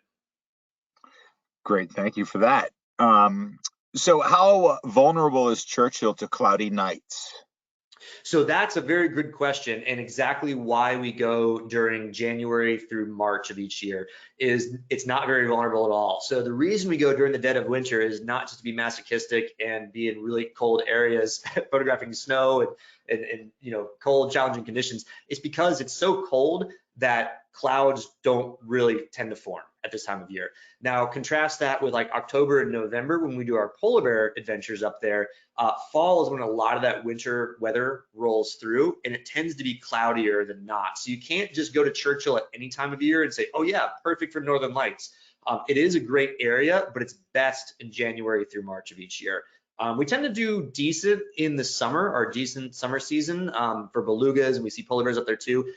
Great, thank you for that. So how vulnerable is Churchill to cloudy nights? So that's a very good question, and exactly why we go during January through March of each year is it's not very vulnerable at all. So the reason we go during the dead of winter is not just to be masochistic and be in really cold areas photographing snow and cold, challenging conditions. It's because it's so cold that clouds don't really tend to form at this time of year. Now contrast that with like October and November when we do our polar bear adventures up there. Fall is when a lot of that winter weather rolls through, and it tends to be cloudier than not. So you can't just go to Churchill at any time of year and say, oh yeah, perfect for Northern Lights. It is a great area, but it's best in January through March of each year. We tend to do decent in the summer, our decent summer season for belugas, and we see polar bears up there too.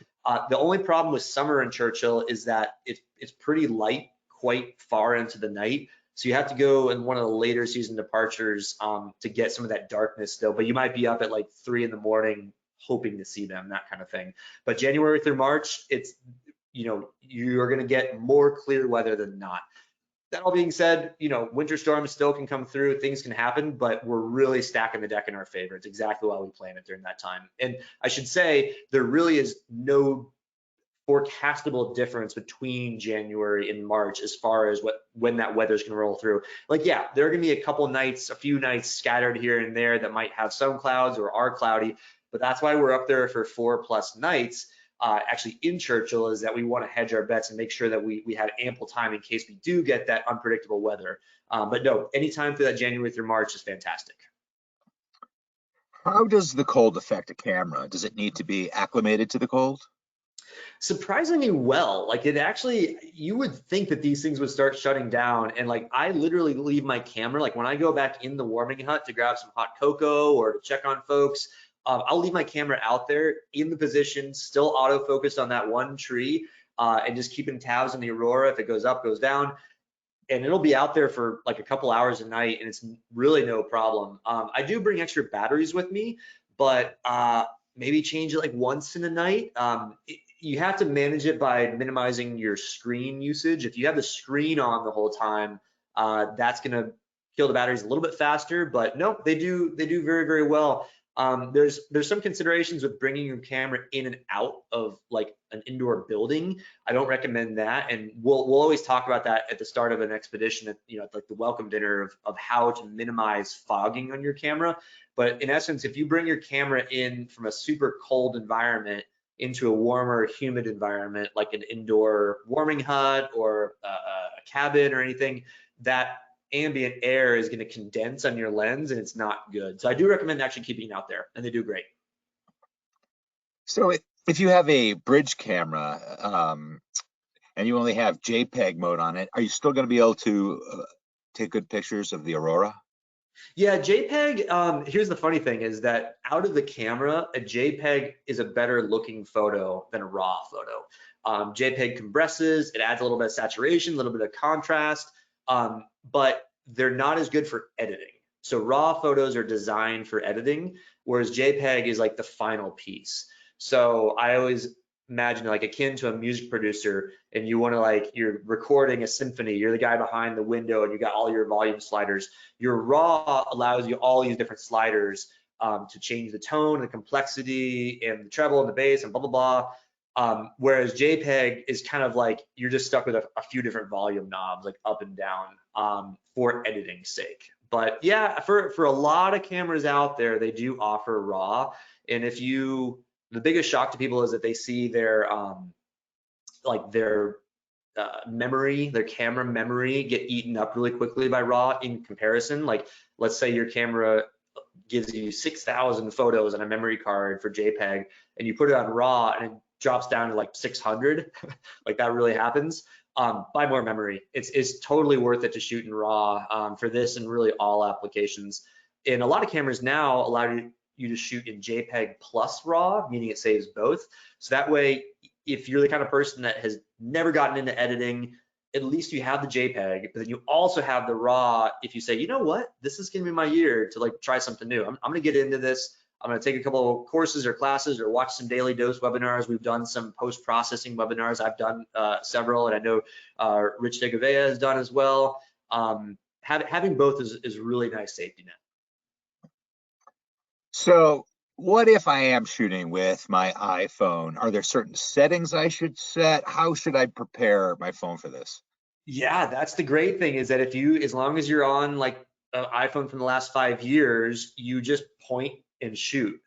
The only problem with summer in Churchill is that it's pretty light quite far into the night. So you have to go in one of the later season departures to get some of that darkness still, but you might be up at like 3 in the morning hoping to see them, that kind of thing. But January through March, it's, you're gonna get more clear weather than not. That all being said, winter storms still can come through, things can happen, but we're really stacking the deck in our favor. It's exactly why we plan it during that time. And I should say, there really is no forecastable difference between January and March as far as when that weather is going to roll through. Like, yeah, there are going to be a few nights scattered here and there that might have some clouds or are cloudy, but that's why we're up there for 4+ nights. Actually in Churchill, is that we want to hedge our bets and make sure that we have ample time in case we do get that unpredictable weather. But no, anytime through that January through March is fantastic. How does the cold affect a camera? Does it need to be acclimated to the cold? Surprisingly well. Like, it actually, you would think that these things would start shutting down, and like I literally leave my camera, like when I go back in the warming hut to grab some hot cocoa or to check on folks, I'll leave my camera out there in the position, still autofocused on that one tree, and just keeping tabs on the aurora. If it goes up, goes down, and it'll be out there for like a couple hours a night, and it's really no problem. I do bring extra batteries with me, but maybe change it like once in a night. You have to manage it by minimizing your screen usage. If you have the screen on the whole time, that's gonna kill the batteries a little bit faster, but no, they do very, very well. There's some considerations with bringing your camera in and out of like an indoor building. I don't recommend that, and we'll always talk about that at the start of an expedition, at like the welcome dinner of how to minimize fogging on your camera. But in essence, if you bring your camera in from a super cold environment into a warmer, humid environment like an indoor warming hut or a cabin or anything, that ambient air is going to condense on your lens, and it's not good. So I do recommend actually keeping it out there, and they do great. So if you have a bridge camera and you only have JPEG mode on it, are you still going to be able to take good pictures of the aurora? Yeah, JPEG, here's the funny thing is that out of the camera, a JPEG is a better looking photo than a RAW photo. JPEG compresses, it adds a little bit of saturation, a little bit of contrast, but they're not as good for editing. So RAW photos are designed for editing, whereas JPEG is like the final piece. So I always imagine like akin to a music producer, and you want to like, you're recording a symphony, you're the guy behind the window and you got all your volume sliders. Your RAW allows you all these different sliders to change the tone, the complexity, and the treble and the bass and blah, blah, blah. Whereas JPEG is kind of like, you're just stuck with a few different volume knobs, like up and down for editing's sake. But yeah, for a lot of cameras out there, they do offer RAW. And if you, the biggest shock to people is that they see their like their memory, their camera memory get eaten up really quickly by RAW in comparison. Like, let's say your camera gives you 6,000 photos on a memory card for JPEG, and you put it on RAW and it drops down to like 600, like that really happens. Buy more memory. It's totally worth it to shoot in RAW for this and really all applications. And a lot of cameras now allow you to shoot in JPEG plus RAW, meaning it saves both. So that way, if you're the kind of person that has never gotten into editing, at least you have the JPEG, but then you also have the RAW. If you say, you know what, this is gonna be my year to like try something new. I'm gonna get into this. I'm gonna take a couple of courses or classes or watch some daily dose webinars. We've done some post-processing webinars. I've done several, and I know Rich DeGavea has done as well. Having both is really nice safety net. So what if I am shooting with my iPhone? Are there certain settings I should set? How should I prepare my phone for this? Yeah, that's the great thing is that if you, as long as you're on like an iPhone from the last 5 years, you just point and shoot.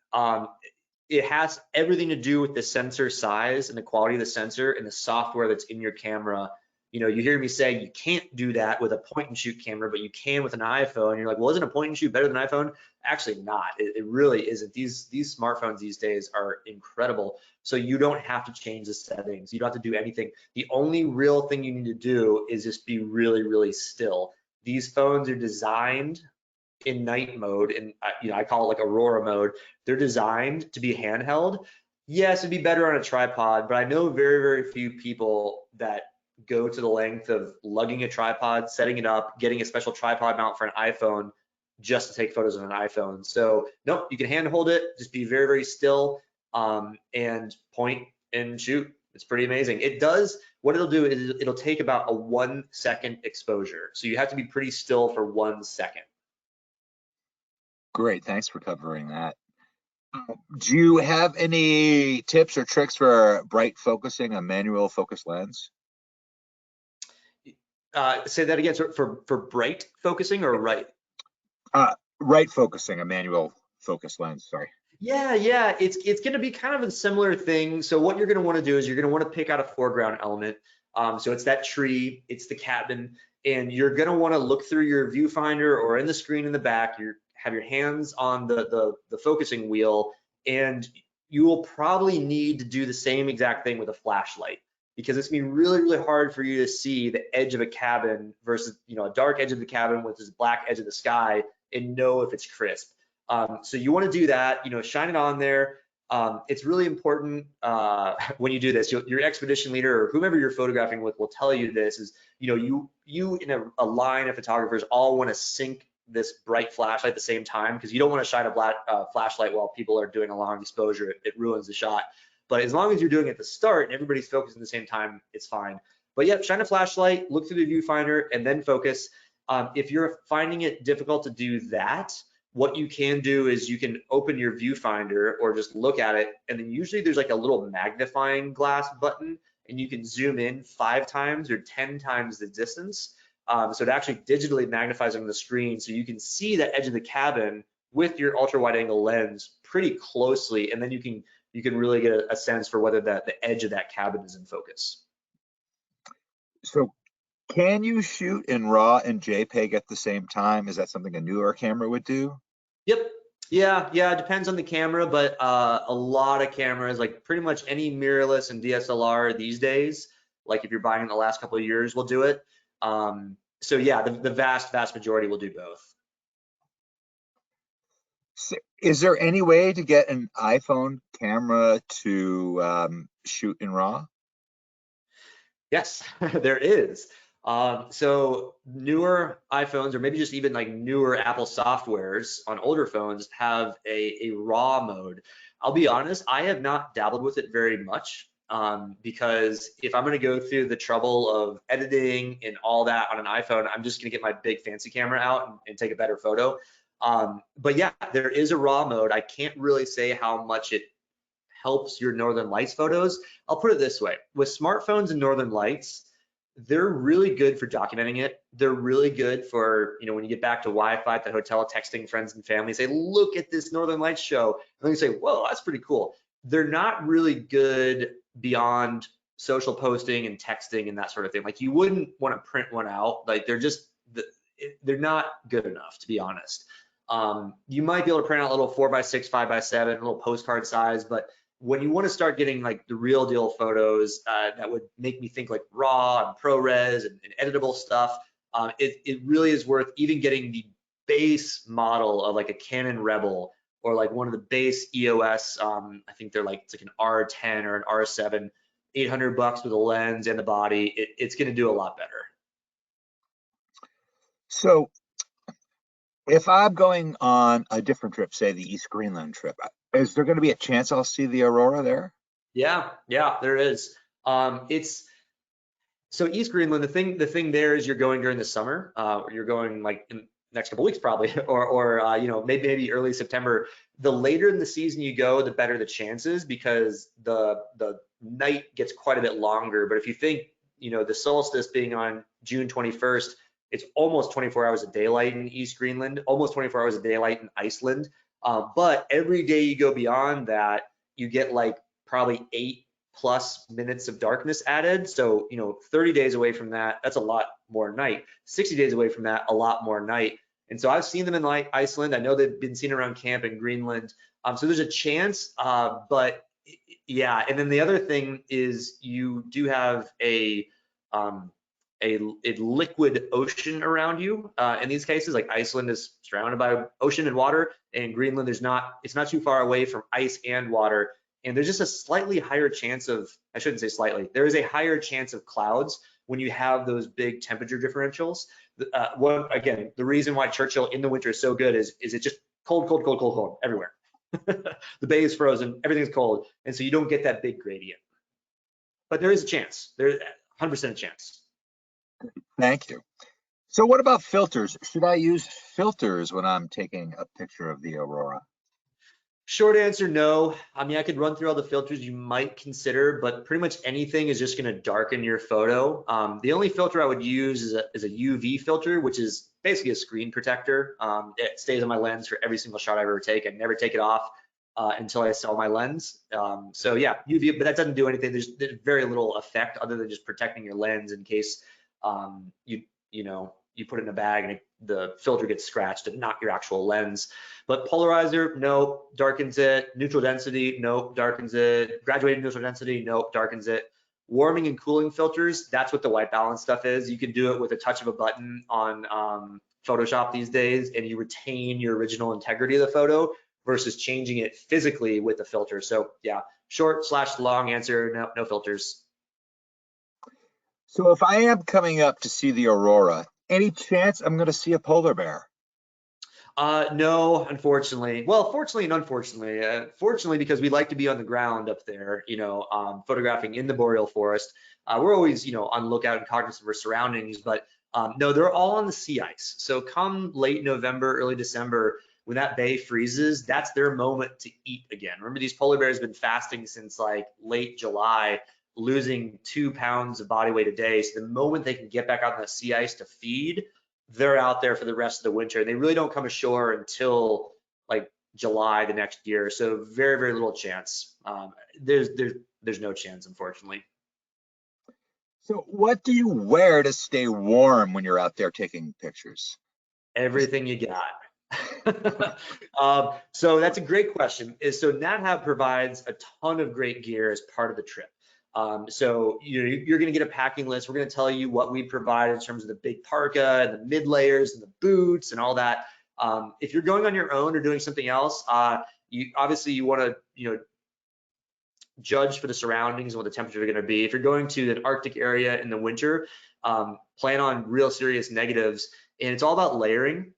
It has everything to do with the sensor size and the quality of the sensor and the software that's in your camera. You know, you hear me say you can't do that with a point and shoot camera, but you can with an iPhone. And you're like, well, isn't a point and shoot better than an iPhone? Actually not. It really isn't. These smartphones these days are incredible. So you don't have to change the settings. You don't have to do anything. The only real thing you need to do is just be really, really still. These phones are designed in night mode, and you know, I call it like Aurora mode. They're designed to be handheld. Yes, it'd be better on a tripod, but I know very, very few people that go to the length of lugging a tripod, setting it up, getting a special tripod mount for an iPhone just to take photos on an iPhone. So nope, you can handhold it, just be very, very still and point and shoot. It's pretty amazing. It does, what it'll do is it'll take about a 1 second exposure. So you have to be pretty still for 1 second. Great, thanks for covering that. Do you have any tips or tricks for bright focusing a manual focus lens? Say that again. So for bright focusing or right? Right focusing a manual focus lens, sorry. Yeah, it's going to be kind of a similar thing. So what you're going to want to do is you're going to want to pick out a foreground element. So it's that tree, it's the cabin, and you're going to want to look through your viewfinder or in the screen in the back. You have your hands on the focusing wheel, and you will probably need to do the same exact thing with a flashlight, because it's gonna be really, really hard for you to see the edge of a cabin versus, you know, a dark edge of the cabin with this black edge of the sky and know if it's crisp. So you want to do that, you know, shine it on there. It's really important when you do this. Your expedition leader or whomever you're photographing with will tell you this is, you know, you in a line of photographers all want to sync this bright flashlight at the same time, because you don't want to shine a black flashlight while people are doing a long exposure. It ruins the shot. But as long as you're doing it at the start and everybody's focusing at the same time, it's fine. But yeah, shine a flashlight, look through the viewfinder, and then focus. If you're finding it difficult to do that, what you can do is you can open your viewfinder or just look at it, and then usually there's like a little magnifying glass button, and you can zoom in 5 times or 10 times the distance. So it actually digitally magnifies on the screen, so you can see the edge of the cabin with your ultra wide angle lens pretty closely, and then you can really get a sense for whether the edge of that cabin is in focus. So can you shoot in RAW and JPEG at the same time? Is that something a newer camera would do? Yep. Yeah, it depends on the camera, but a lot of cameras, like pretty much any mirrorless and DSLR these days, like if you're buying in the last couple of years, will do it. So yeah, the vast majority will do both. So is there any way to get an iPhone camera to shoot in RAW? Yes, there is. So newer iPhones, or maybe just even like newer Apple softwares on older phones, have a RAW mode. I'll be honest, I have not dabbled with it very much, because if I'm going to go through the trouble of editing and all that on an iPhone, I'm just going to get my big fancy camera out and take a better photo. But yeah, there is a RAW mode. I can't really say how much it helps your Northern Lights photos. I'll put it this way, with smartphones and Northern Lights, they're really good for documenting it. They're really good for, when you get back to Wi-Fi at the hotel, texting friends and family, say, look at this Northern Lights show. And then you say, whoa, that's pretty cool. They're not really good beyond social posting and texting and that sort of thing. Like, you wouldn't want to print one out. Like, they're not good enough, to be honest. You might be able to print out a little 4x6, 5x7, a little postcard size, but when you want to start getting like the real deal photos that would make me think like raw and ProRes and editable stuff, it really is worth even getting the base model of like a Canon Rebel or like one of the base EOS. I think it's like an R10 or an R7, $800 with a lens and the body. It's going to do a lot better. So if I'm going on a different trip, say the East Greenland trip, is there going to be a chance I'll see the Aurora there? Yeah, there is. It's so East Greenland. The thing there is you're going during the summer. You're going like in the next couple weeks probably, or maybe early September. The later in the season you go, the better the chances, because the night gets quite a bit longer. But if you think, the solstice being on June 21st, it's almost 24 hours of daylight in East Greenland, almost 24 hours of daylight in Iceland. But every day you go beyond that, you get like probably 8+ minutes of darkness added. So, 30 days away from that, that's a lot more night. 60 days away from that, a lot more night. And so I've seen them in Iceland. I know they've been seen around camp in Greenland. So there's a chance, but yeah. And then the other thing is you do have a liquid ocean around you. In these cases, like Iceland is surrounded by ocean and water, and Greenland it's not too far away from ice and water. And there's just a slightly higher chance of, I shouldn't say slightly, there is a higher chance of clouds when you have those big temperature differentials. Again, the reason why Churchill in the winter is so good is it's just cold everywhere. The bay is frozen, everything's cold, and so you don't get that big gradient. But there is a chance. There's 100% a chance. Thank you. So what about filters? Should I use filters when I'm taking a picture of the Aurora? Short answer, no. I mean, I could run through all the filters you might consider, but pretty much anything is just going to darken your photo. The only filter I would use is a UV filter, which is basically a screen protector. It stays on my lens for every single shot I ever take. I never take it off until I sell my lens. So yeah, UV, but that doesn't do anything. There's very little effect other than just protecting your lens in case you put it in a bag and the filter gets scratched and not your actual lens. But polarizer, no, darkens it. Neutral density, no, darkens it. Graduated neutral density, no, darkens it. Warming and cooling filters, that's what the white balance stuff is. You can do it with a touch of a button on Photoshop these days, and you retain your original integrity of the photo versus changing it physically with the filter. So yeah, short/long answer, no filters. So if I am coming up to see the Aurora, any chance I'm going to see a polar bear? No, unfortunately. Well, fortunately and unfortunately. Fortunately, because we like to be on the ground up there, photographing in the boreal forest. We're always, on the lookout and cognizant of our surroundings, but no, they're all on the sea ice. So come late November, early December, when that bay freezes, that's their moment to eat again. Remember, these polar bears have been fasting since like late July, losing 2 pounds of body weight a day. So the moment they can get back on the sea ice to feed, they're out there for the rest of the winter. They really don't come ashore until like July the next year. So very, very little chance. There's no chance, unfortunately. So what do you wear to stay warm when you're out there taking pictures? Everything you got. So that's a great question. So NatHab provides a ton of great gear as part of the trip. So you're going to get a packing list. We're going to tell you what we provide in terms of the big parka and the mid layers and the boots and all that. If you're going on your own or doing something else, you obviously want to, judge for the surroundings and what the temperatures are going to be. If you're going to an Arctic area in the winter, plan on real serious negatives, and it's all about layering.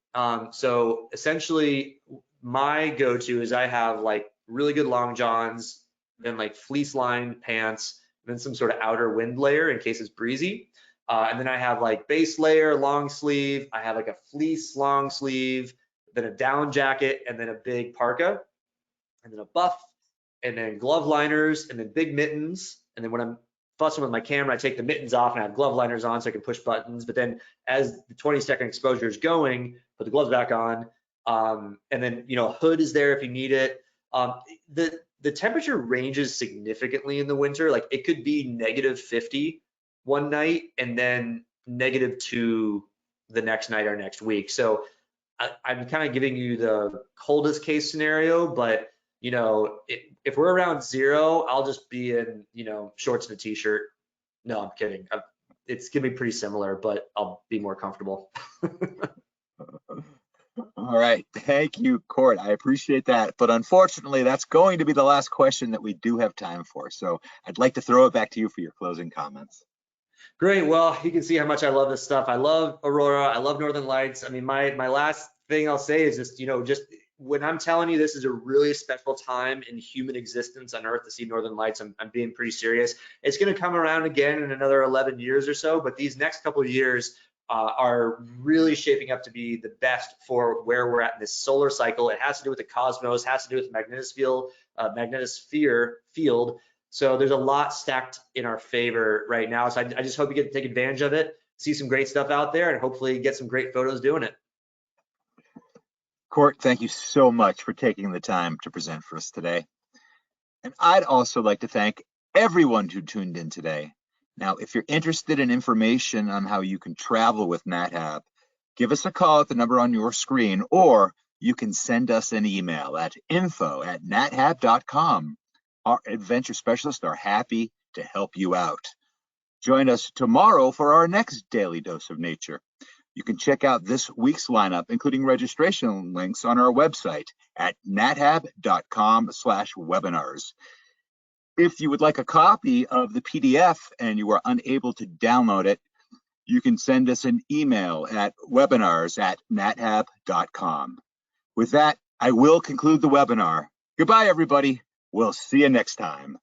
So essentially, my go-to is I have like really good long johns, then like fleece lined pants, then some sort of outer wind layer in case it's breezy. And then I have like base layer, long sleeve. I have like a fleece long sleeve, then a down jacket, and then a big parka, and then a buff, and then glove liners, and then big mittens. And then when I'm fussing with my camera, I take the mittens off and I have glove liners on so I can push buttons. But then as the 20-second exposure is going, put the gloves back on. And then, a hood is there if you need it. The temperature ranges significantly in the winter. Like it could be -50 one night and then -2 the next night or next week. So I'm kind of giving you the coldest case scenario, but if we're around 0, I'll just be in, shorts and a t-shirt. No, I'm kidding. It's gonna be pretty similar, but I'll be more comfortable. All right, thank you, Court. I appreciate that. But unfortunately, that's going to be the last question that we do have time for. So I'd like to throw it back to you for your closing comments. Great. Well, you can see how much I love this stuff. I love Aurora. I love Northern Lights. I mean, my last thing I'll say is just, just when I'm telling you this is a really special time in human existence on Earth to see Northern Lights, I'm being pretty serious. It's going to come around again in another 11 years or so, but these next couple of years are really shaping up to be the best for where we're at in this solar cycle. It has to do with the cosmos, has to do with magnetosphere field. So there's a lot stacked in our favor right now. So I just hope you get to take advantage of it, see some great stuff out there, and hopefully get some great photos doing it. Court, thank you so much for taking the time to present for us today. And I'd also like to thank everyone who tuned in today. Now, if you're interested in information on how you can travel with NatHab, give us a call at the number on your screen, or you can send us an email at info@nathab.com. Our adventure specialists are happy to help you out. Join us tomorrow for our next Daily Dose of Nature. You can check out this week's lineup, including registration links, on our website at nathab.com/webinars. If you would like a copy of the PDF and you are unable to download it, you can send us an email at webinars@nathab.com. With that, I will conclude the webinar. Goodbye, everybody. We'll see you next time.